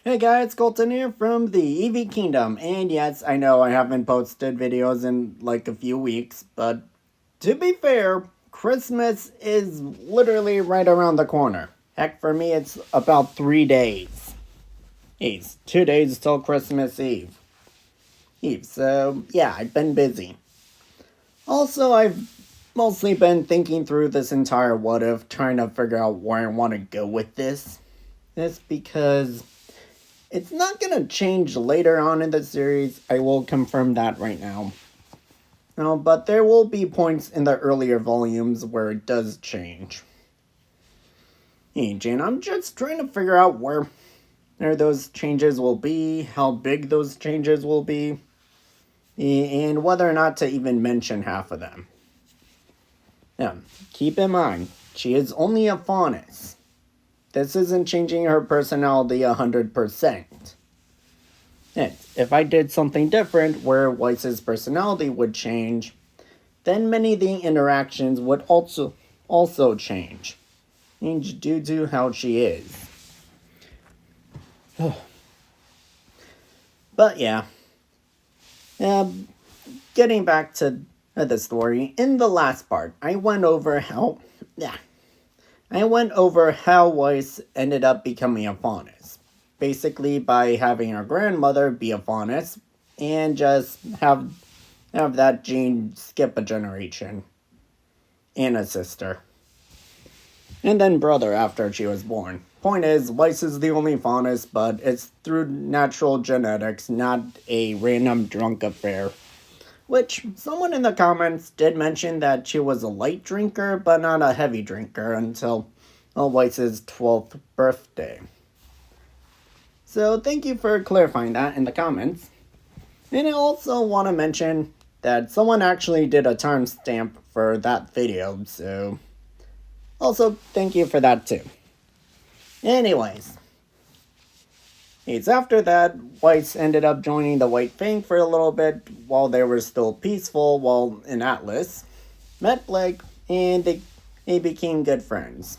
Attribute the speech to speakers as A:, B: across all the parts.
A: Hey guys, Colton here from the EV Kingdom, and yes, I know I haven't posted videos in like a few weeks, but to be fair, Christmas is literally right around the corner. Heck, for me it's about 3 days. It's 2 days till Christmas Eve, so yeah, I've been busy. Also, I've mostly been thinking through this entire what if, trying to figure out where I want to go with this. It's because it's not going to change later on in the series. I will confirm that right now. No, but there will be points in the earlier volumes where it does change. Hey, Jane, I'm just trying to figure out where those changes will be, how big those changes will be, and whether or not to even mention half of them. Now, keep in mind, she is only a Faunus. This isn't changing her personality 100%. And if I did something different where Weiss's personality would change, then many of the interactions would also change due to how she is. But yeah, getting back to the story, in the last part, I went over how Weiss ended up becoming a Faunus. Basically by having her grandmother be a Faunus and just have that gene skip a generation and a sister. And then brother after she was born. Point is, Weiss is the only Faunus, but it's through natural genetics, not a random drunk affair. Which, someone in the comments did mention that she was a light drinker, but not a heavy drinker until Weiss's 12th birthday. So thank you for clarifying that in the comments. And I also want to mention that someone actually did a timestamp for that video, so also thank you for that too. Anyways, it's after that, Weiss ended up joining the White Fang for a little bit while they were still peaceful while in Atlas, met Blake, and they became good friends.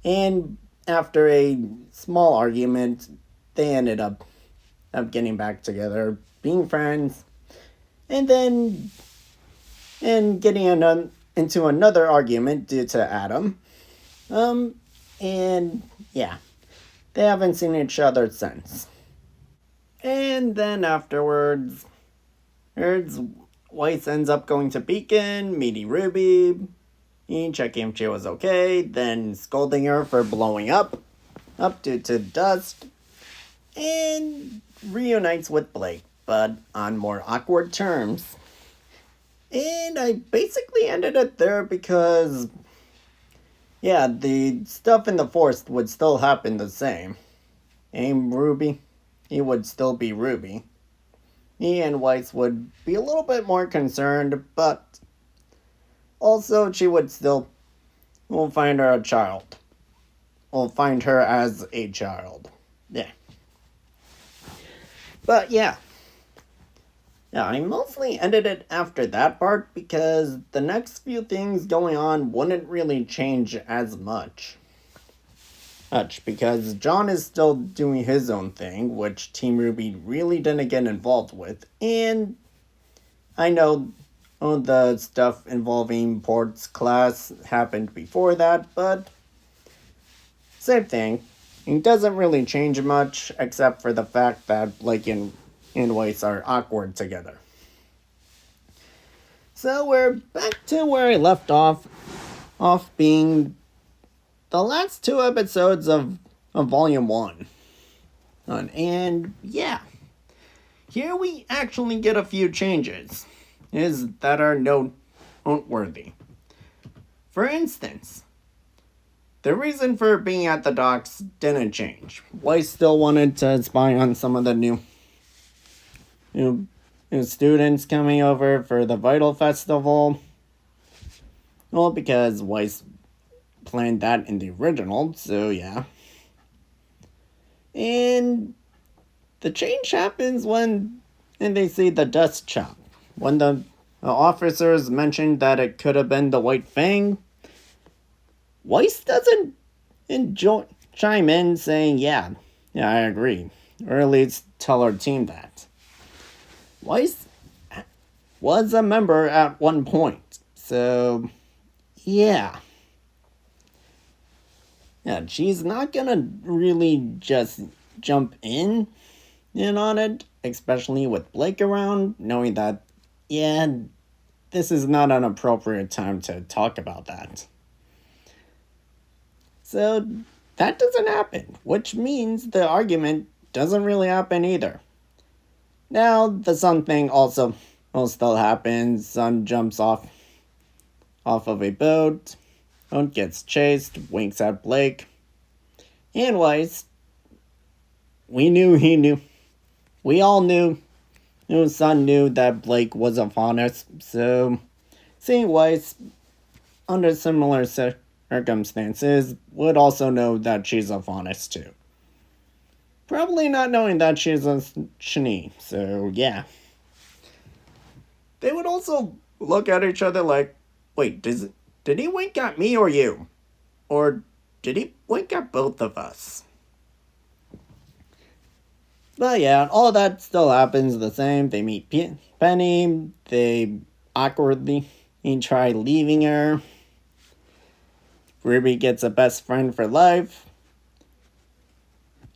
A: And after a small argument, they ended up getting back together, being friends, and then getting into another argument due to Adam. And yeah, they haven't seen each other since. And then afterwards, Weiss ends up going to Beacon, meeting RWBY, checking if she was okay, then scolding her for blowing up due to dust, and reunites with Blake, but on more awkward terms. And I basically ended it there because, yeah, the stuff in the forest would still happen the same. And RWBY, he would still be RWBY. He and Weiss would be a little bit more concerned, but also she would still, we'll find her a child. We'll find her as a child. Yeah. But yeah. Yeah, I mostly ended it after that part because the next few things going on wouldn't really change as much. Because John is still doing his own thing, which Team RWBY really didn't get involved with, and I know the stuff involving Port's class happened before that, but same thing. It doesn't really change much, except for the fact that Blake and Weiss are awkward together. So we're back to where I left off being the last 2 episodes of Volume 1. And yeah, here we actually get a few changes that are noteworthy. For instance, the reason for being at the docks didn't change. Weiss still wanted to spy on some of the new students coming over for the Vital Festival. Well, because Weiss planned that in the original, so yeah. And the change happens when they see the dust chop. When the officers mentioned that it could have been the White Fang, Weiss doesn't chime in saying, yeah, Yeah, I agree. Or at least tell our team that. Weiss was a member at one point, so yeah. Yeah, she's not gonna really just jump in on it, especially with Blake around, knowing that, yeah, this is not an appropriate time to talk about that. So that doesn't happen, which means the argument doesn't really happen either. Now, the sun thing also will still happen. Sun jumps off of a boat gets chased, winks at Blake. And Weiss, we knew he knew. We all knew. Sun knew that Blake was a Faunus, so seeing Weiss under similar circumstances would also know that she's a Faunus too. Probably not knowing that she's a Shani, so yeah. They would also look at each other like, wait, did he wink at me or you? Or did he wink at both of us? But yeah, all that still happens the same. They meet Penny, they awkwardly try leaving her. RWBY gets a best friend for life.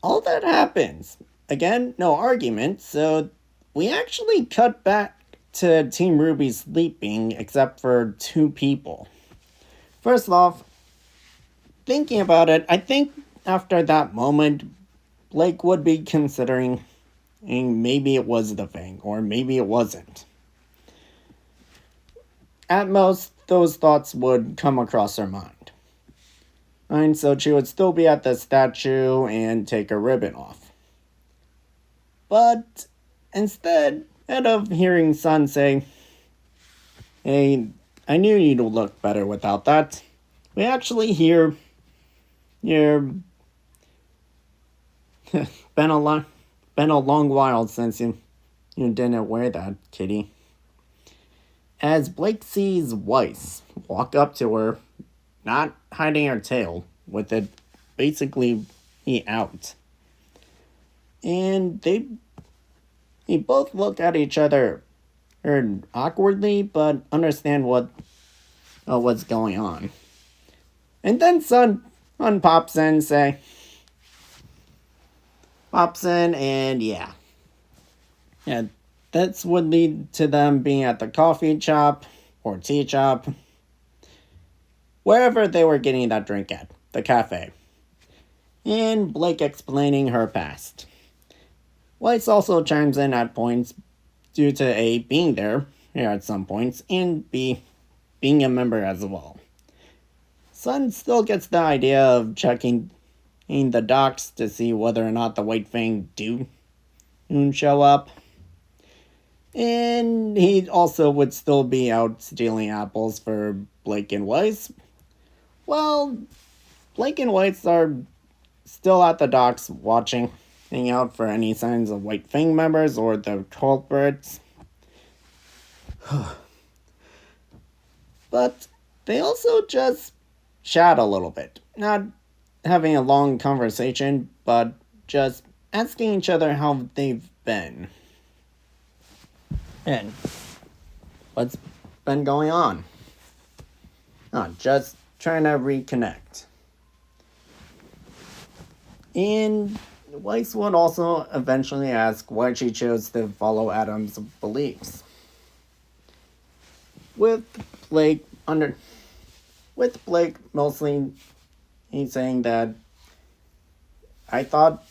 A: All that happens. Again, no argument, so we actually cut back to Team RWBY sleeping except for two people. First off, thinking about it, I think after that moment, Blake would be considering maybe it was the Fang, or maybe it wasn't. At most, those thoughts would come across her mind. And so she would still be at the statue and take her ribbon off. But instead of hearing Sun say, hey, I knew you'd look better without that, we actually hear been a long while since you didn't wear that, kitty. As Blake sees Weiss walk up to her, not hiding her tail, with it basically out. And they both look at each other awkwardly, but understand what's going on. And then Sun pops in and yeah, that's would lead to them being at the coffee shop or tea shop, wherever they were getting that drink at, the cafe. And Blake explaining her past. Weiss also chimes in at points due to A, being there here at some points, and B, being a member as well. Sun still gets the idea of checking in the docks to see whether or not the White Fang do show up. And he also would still be out stealing apples for Blake and Weiss. Well, Blake and Weiss are still at the docks watching out for any signs of White Fang members or the culprits. But they also just chat a little bit. Not having a long conversation, but just asking each other how they've been. And what's been going on? Just trying to reconnect. And Weiss would also eventually ask why she chose to follow Adam's beliefs. With Blake mostly he's saying that I thought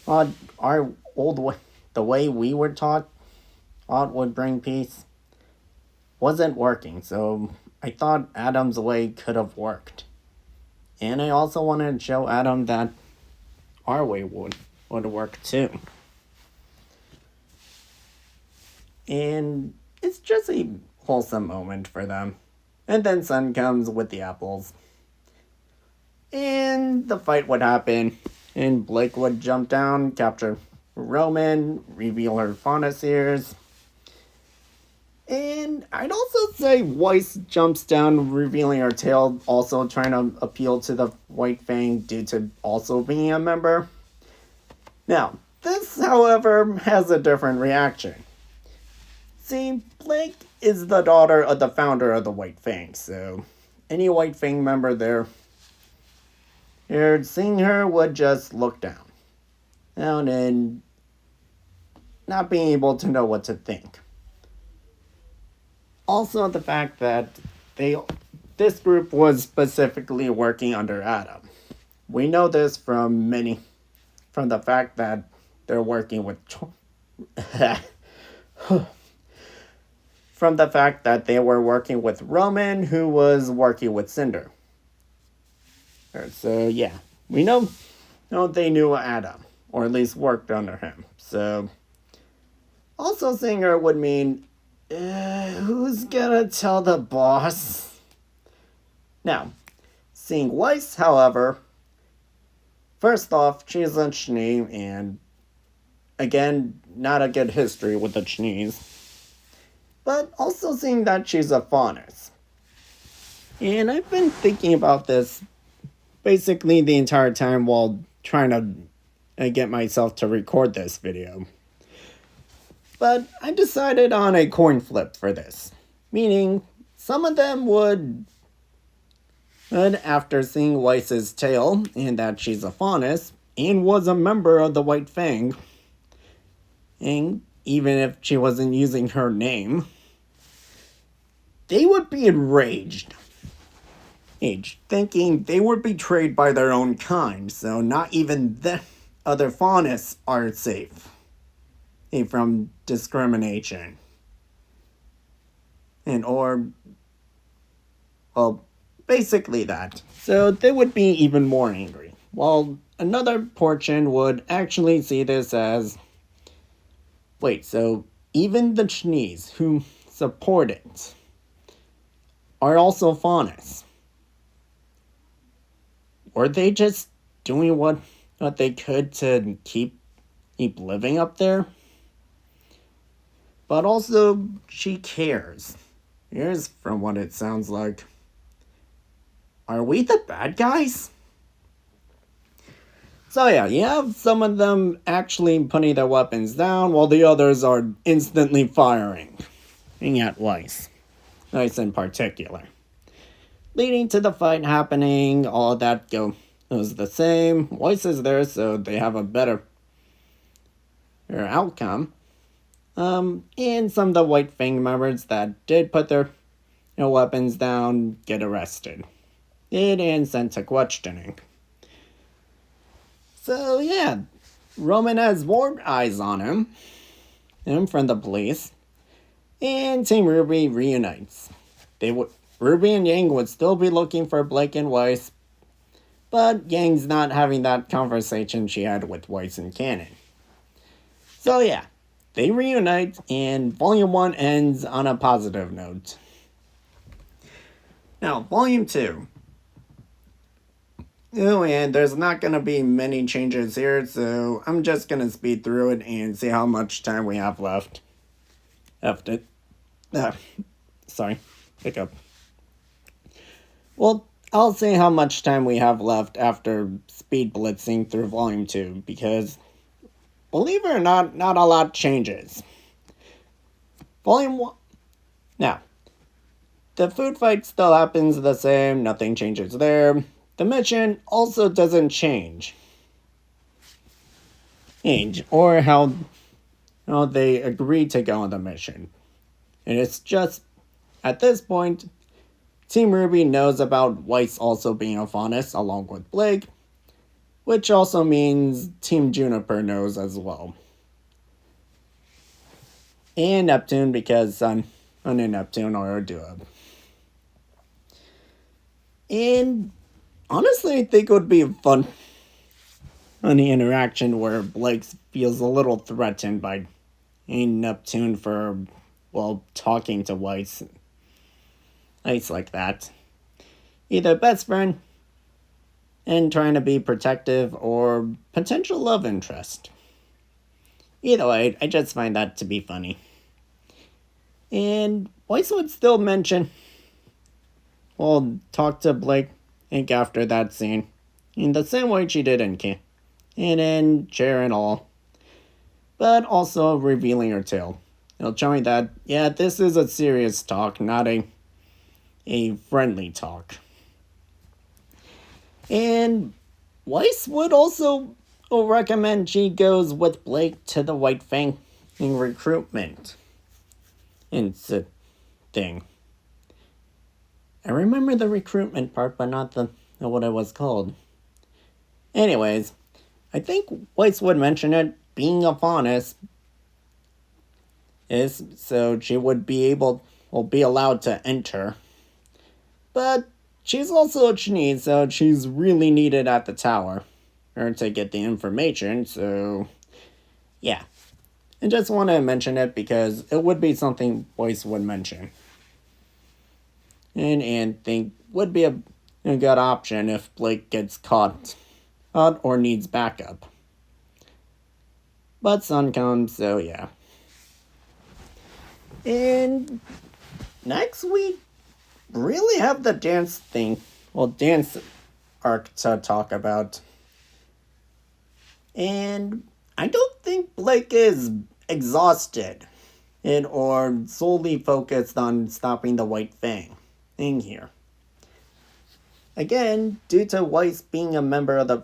A: our old way, the way we were taught would bring peace, wasn't working, so I thought Adam's way could have worked. And I also wanted to show Adam that our way would work too. And it's just a wholesome moment for them. And then Sun comes with the apples. And the fight would happen. And Blake would jump down, capture Roman, reveal her Faunus ears. And I'd also say Weiss jumps down, revealing her tail, also trying to appeal to the White Fang due to also being a member. Now, this, however, has a different reaction. See, Blake is the daughter of the founder of the White Fang, so any White Fang member there, seeing her would just look down and not being able to know what to think. Also, the fact that this group was specifically working under Adam. We know this from the fact that they're working with from the fact that they were working with Roman, who was working with Cinder. So yeah, we know they knew Adam, or at least worked under him. So also seeing her would mean, who's gonna tell the boss? Now, seeing Weiss, however, first off, she's a Schnee, and again, not a good history with the Schnees. But also seeing that she's a Faunus. And I've been thinking about this basically the entire time while trying to get myself to record this video. But I decided on a coin flip for this. Meaning, some of them would, after seeing Weiss's tale and that she's a Faunus and was a member of the White Fang, and even if she wasn't using her name, they would be enraged, thinking they were betrayed by their own kind, so not even the other Faunus are safe from discrimination. Basically that. So they would be even more angry. While another portion would actually see this as, wait, so even the Schnees who support it are also Faunus. Were they just doing what they could to keep living up there? But also, she cares. Here's from what it sounds like. Are we the bad guys? So yeah, you have some of them actually putting their weapons down while the others are instantly firing at Weiss. Weiss in particular. Leading to the fight happening, all of that goes the same. Weiss is there, so they have a better outcome. And some of the White Fang members that did put their weapons down get arrested. And sent to questioning. So yeah, Roman has more eyes on him from the police. And Team RWBY reunites. RWBY and Yang would still be looking for Blake and Weiss, but Yang's not having that conversation she had with Weiss and Cannon. So yeah, they reunite, and Volume 1 ends on a positive note. Now, Volume 2. Oh, and there's not going to be many changes here, so I'm just going to speed through it and see how much time we have left. Hiccup. Well, I'll see how much time we have left after speed blitzing through Volume 2, because, believe it or not a lot changes. Volume 1... Now, the food fight still happens the same, nothing changes there. The mission also doesn't change. Or how they agree to go on the mission. And it's just, at this point, Team RWBY knows about Weiss also being a Faunus along with Blake, which also means Team Juniper knows as well. And Neptune, because Sun and Neptune are a duo. And honestly, I think it would be fun on the interaction where Blake feels a little threatened by Neptune for, talking to Weiss. Weiss like that. Either best friend and trying to be protective, or potential love interest. Either way, I just find that to be funny. And Weiss would still mention, talk to Blake after that scene, in the same way she did in and then sharing all, but also revealing her tale. Showing that, yeah, this is a serious talk, not a friendly talk. And Weiss would also recommend she goes with Blake to the White Fang recruitment thing. I remember the recruitment part, but not the what it was called. Anyways, I think Weiss would mention it being a Faunus is so she would be allowed to enter. But she's also a Chinese, so she's really needed at the tower to get the information, so yeah. I just want to mention it because it would be something Weiss would mention. And think would be a good option if Blake gets caught or needs backup. But Sun comes, so yeah. And next we really have the dance arc to talk about. And I don't think Blake is exhausted or solely focused on stopping the White Fang thing here. Again, due to Weiss being a member of the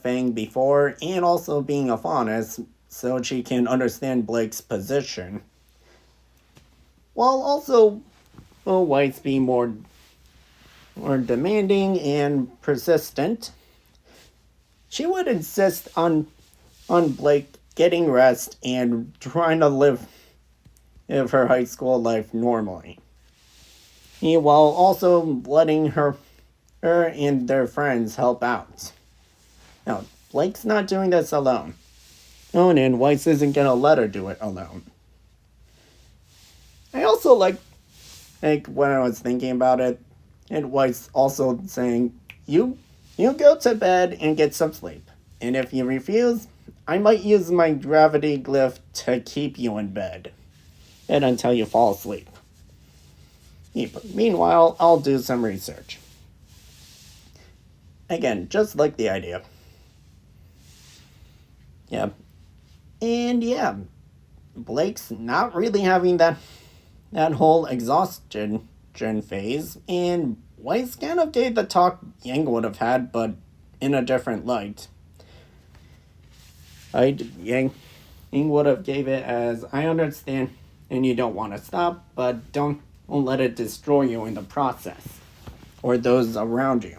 A: Fang before and also being a Faunus, so she can understand Blake's position. While also Weiss being more demanding and persistent, she would insist on Blake getting rest and trying to live her high school life normally, while also letting her and their friends help out. Now, Blake's not doing this alone. And Weiss isn't gonna let her do it alone. I also like when I was thinking about it, and Weiss also saying, you go to bed and get some sleep. And if you refuse, I might use my gravity glyph to keep you in bed. And until you fall asleep. Meanwhile, I'll do some research. Again, just like the idea. Yeah. And yeah, Blake's not really having that whole exhaustion phase, and Weiss kind of gave the talk Yang would have had, but in a different light. Yang would have gave it as, I understand, and you don't want to stop, but don't let it destroy you in the process, or those around you.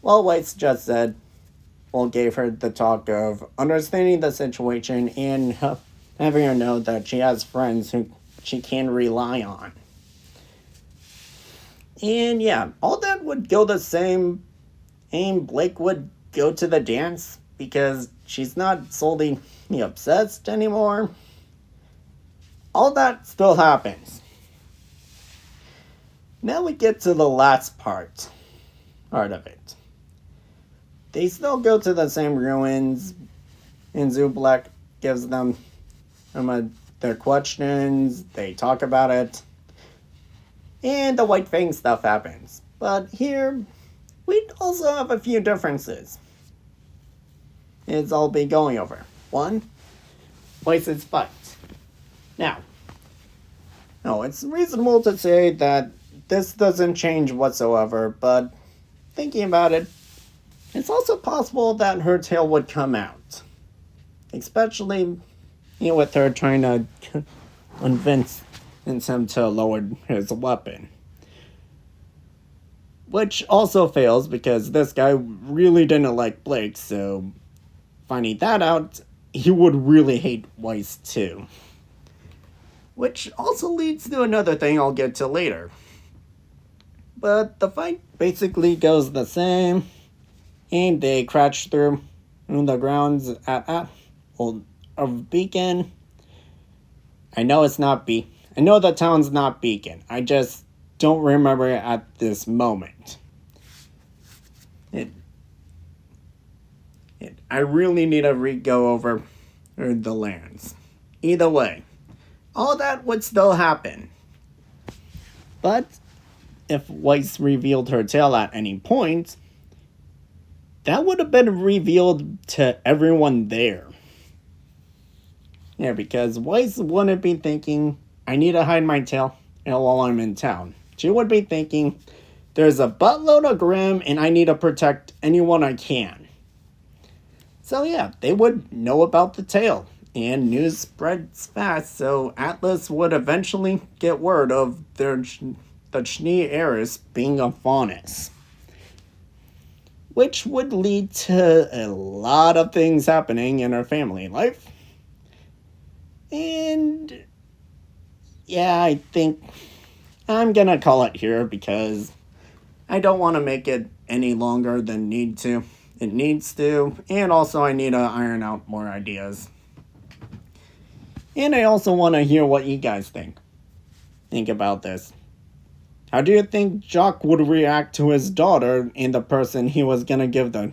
A: While Weiss just said, gave her the talk of understanding the situation and having her know that she has friends who she can rely on. And yeah, all that would go the same, and Blake would go to the dance because she's not solely obsessed anymore. All that still happens. Now we get to the last part of it. They still go to the same ruins, and Zublack gives them their questions, they talk about it, and the White Fang stuff happens. But here, we also have a few differences. I'll be going over. One, Weiss's fight. Now, it's reasonable to say that this doesn't change whatsoever, but thinking about it, it's also possible that her tail would come out. Especially, with her trying to convince him to lower his weapon. Which also fails because this guy really didn't like Blake, so finding that out, he would really hate Weiss too. Which also leads to another thing I'll get to later. But the fight basically goes the same, and they crash through the grounds of Beacon. I know it's not I know the town's not Beacon. I just don't remember it at this moment. I really need to go over the lands. Either way, all that would still happen. But if Weiss revealed her tail at any point, that would have been revealed to everyone there. Yeah, because Weiss wouldn't be thinking, I need to hide my tail while I'm in town. She would be thinking, there's a buttload of Grimm and I need to protect anyone I can. So yeah, they would know about the tail. And news spreads fast, so Atlas would eventually get word of the Schnee heiress being a Faunus. Which would lead to a lot of things happening in her family life. And yeah, I think I'm gonna call it here because I don't want to make it any longer than it needs to, and also I need to iron out more ideas. And I also want to hear what you guys think about this. How do you think Jock would react to his daughter and the person he was gonna give the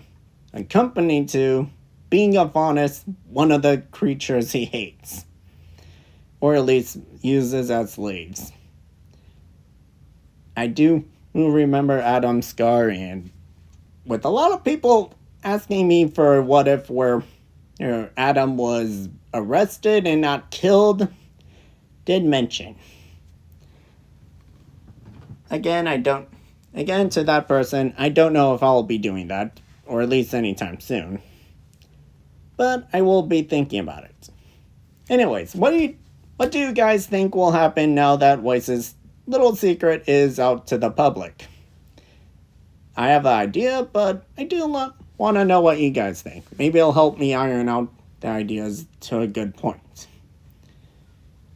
A: company to being a Faunus, one of the creatures he hates? Or at least uses as slaves. I do remember Adam's scar, and with a lot of people asking me for what if Adam was arrested and not killed, did mention. Again, to that person, I don't know if I'll be doing that, or at least anytime soon. But I will be thinking about it. Anyways, what do you guys think will happen now that Weiss's little secret is out to the public? I have an idea, but I do want to know what you guys think. Maybe it'll help me iron out the ideas to a good point.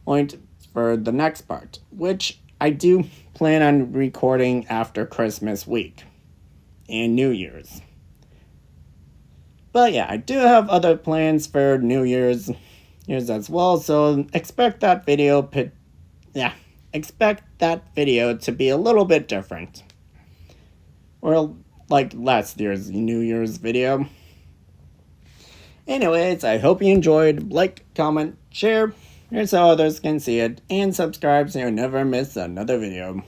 A: Point for the next part, which I do plan on recording after Christmas week and New Year's. But yeah, I do have other plans for New Year's as well, so expect that video to be a little bit different. Or like last year's New Year's video. Anyways, I hope you enjoyed. Like, comment, share, so others can see it, and subscribe so you never miss another video.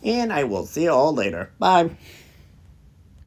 A: And I will see you all later. Bye.